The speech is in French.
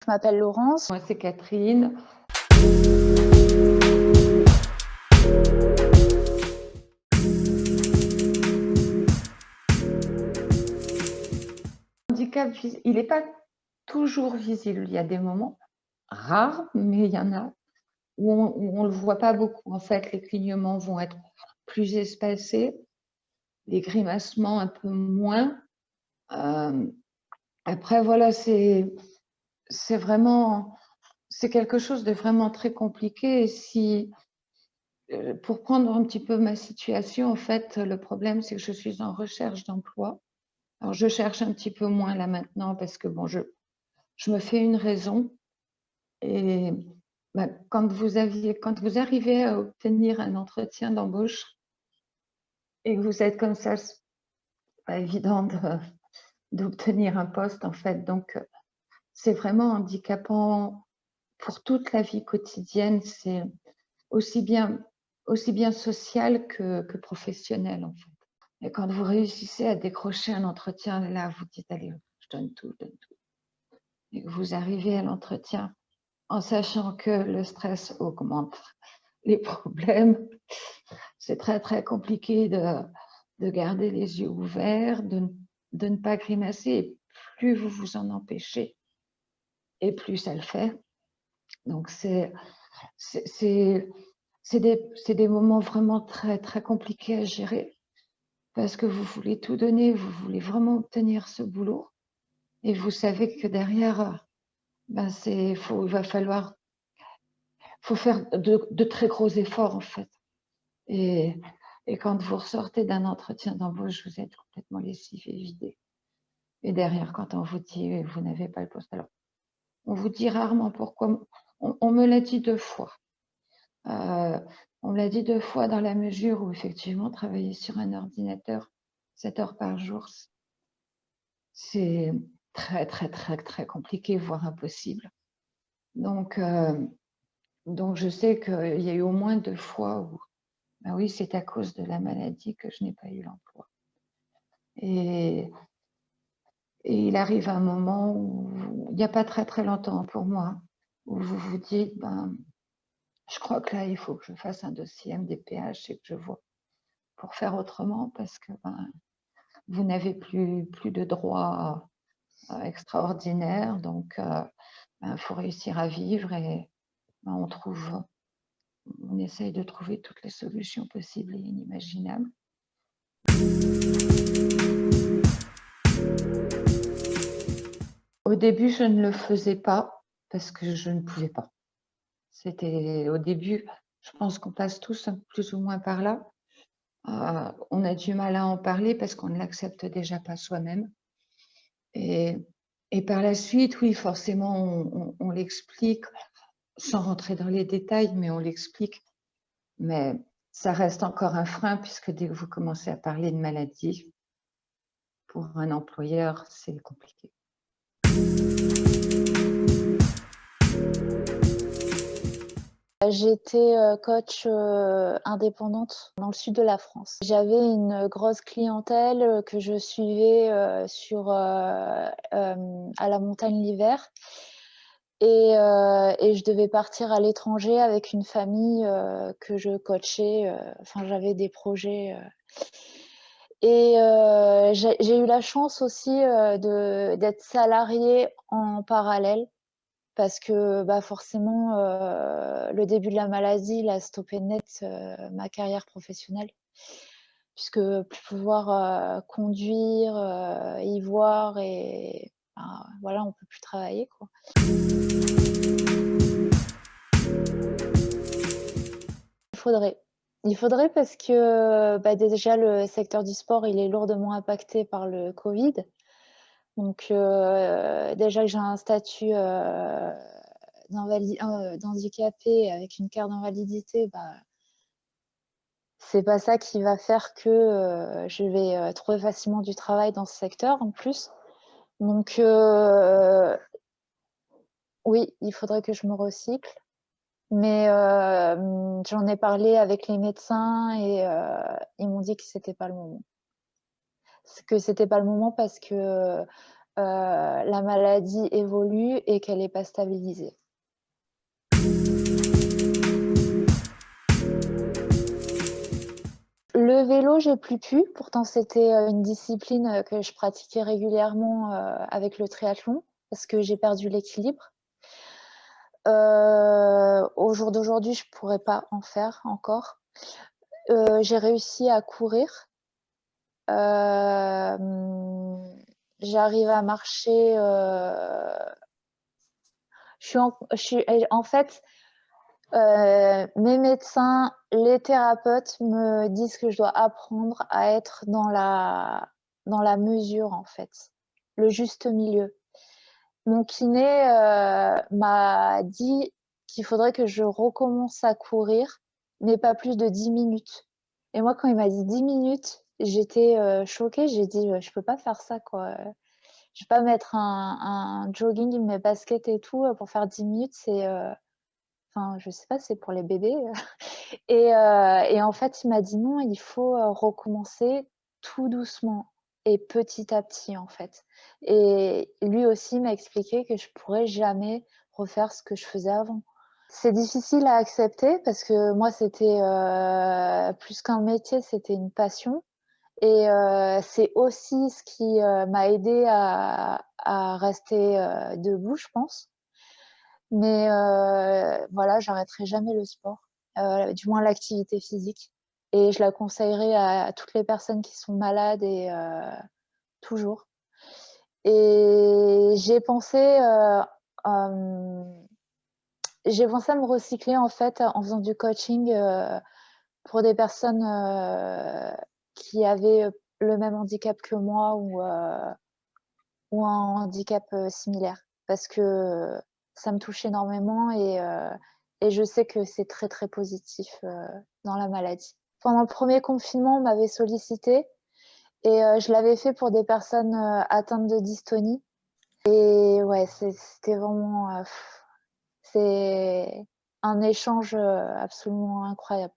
m'appelle Laurence. Moi, c'est Catherine. Le handicap, il n'est pas toujours visible. Il y a des moments rares, mais il y en a où on ne le voit pas beaucoup. En fait, les clignements vont être plus espacés, les grimacements un peu moins. Après, voilà, c'est quelque chose de vraiment très compliqué. Et si, pour prendre un petit peu ma situation, en fait, le problème, c'est que je suis en recherche d'emploi. Alors, je cherche un petit peu moins là maintenant parce que bon, je me fais une raison. Et quand vous arrivez à obtenir un entretien d'embauche et que vous êtes comme ça, c'est pas évident d'obtenir un poste en fait. Donc, c'est vraiment handicapant pour toute la vie quotidienne. C'est aussi bien social que professionnel en fait. Et quand vous réussissez à décrocher un entretien, là, vous dites allez, je donne tout, je donne tout. Et que vous arrivez à l'entretien en sachant que le stress augmente les problèmes. C'est très, très compliqué de garder les yeux ouverts, de ne pas grimacer. Et plus vous vous en empêchez, et plus ça le fait. Donc, c'est des moments vraiment très, très compliqués à gérer parce que vous voulez tout donner, vous voulez vraiment obtenir ce boulot. Et vous savez que derrière, il va falloir faire de très gros efforts en fait. Et quand vous ressortez d'un entretien d'embauche, vous êtes complètement lessivé, vidé. Et derrière, quand on vous dit vous n'avez pas le poste, alors on vous dit rarement pourquoi. On me l'a dit 2 fois. On me l'a dit 2 fois dans la mesure où effectivement travailler sur un ordinateur 7 heures par jour, c'est très, très, très, très compliqué, voire impossible. Donc je sais qu'il y a eu au moins 2 fois où, oui, c'est à cause de la maladie que je n'ai pas eu l'emploi. Et il arrive un moment où, il n'y a pas très, très longtemps pour moi, où vous vous dites, je crois que là, il faut que je fasse un dossier MDPH et que je vois pour faire autrement parce que vous n'avez plus de droits extraordinaires. Donc, il faut réussir à vivre et on essaye de trouver toutes les solutions possibles et inimaginables. Au début, je ne le faisais pas parce que je ne pouvais pas. C'était au début, je pense qu'on passe tous plus ou moins par là. On a du mal à en parler parce qu'on ne l'accepte déjà pas soi-même. Et par la suite, oui, forcément, on l'explique, sans rentrer dans les détails, mais on l'explique. Mais ça reste encore un frein puisque dès que vous commencez à parler de maladie, pour un employeur, c'est compliqué. J'étais coach indépendante dans le sud de la France. J'avais une grosse clientèle que je suivais à la montagne l'hiver. Et je devais partir à l'étranger avec une famille que je coachais. Enfin, j'avais des projets. Et j'ai eu la chance aussi d'être salariée en parallèle. Parce que forcément, le début de la maladie, il a stoppé net ma carrière professionnelle. Puisque plus pouvoir conduire, y voir et voilà, on peut plus travailler, quoi. Il faudrait parce que déjà le secteur du sport, il est lourdement impacté par le Covid. Donc déjà que j'ai un statut d'handicapé avec une carte d'invalidité, c'est pas ça qui va faire que je vais trouver facilement du travail dans ce secteur en plus. Donc oui, il faudrait que je me recycle. Mais j'en ai parlé avec les médecins et ils m'ont dit que c'était pas le moment. Que c'était pas le moment parce que la maladie évolue et qu'elle n'est pas stabilisée. Le vélo, j'ai plus pu. Pourtant, c'était, une discipline, que je pratiquais régulièrement, avec le triathlon parce que j'ai perdu l'équilibre. Au jour d'aujourd'hui, je pourrais pas en faire encore. J'ai réussi à courir. Hem, J'arrive à marcher, en fait, mes médecins, les thérapeutes me disent que je dois apprendre à être dans la mesure, en fait, le juste milieu. Mon kiné, m'a dit qu'il faudrait que je recommence à courir, mais pas plus de 10 minutes. Et moi, quand il m'a dit 10 minutes, j'étais, choquée. J'ai dit: «Je peux pas faire ça, quoi, je vais pas mettre un jogging, mes baskets et tout, pour faire 10 minutes, c'est, enfin, je sais pas, c'est pour les bébés». Et en fait, il m'a dit: «Non, il faut, recommencer tout doucement et petit à petit, en fait». Et lui aussi m'a expliqué que je pourrais jamais refaire ce que je faisais avant. C'est difficile à accepter parce que moi, c'était, plus qu'un métier, c'était une passion. Et c'est aussi ce qui, m'a aidée à rester, debout, je pense. Mais voilà, j'arrêterai jamais le sport, du moins l'activité physique, et je la conseillerais à toutes les personnes qui sont malades, et toujours. Et hem, j'ai pensé à me recycler, en fait, en faisant du coaching, pour des personnes, qui avaient, le même handicap que moi, ou un handicap, similaire. Parce que ça me touche énormément, et je sais que c'est très, très positif, dans la maladie. Pendant le premier confinement, on m'avait sollicité, et je l'avais fait pour des personnes, atteintes de dystonie, et ouais, c'était vraiment, c'est un échange, absolument incroyable.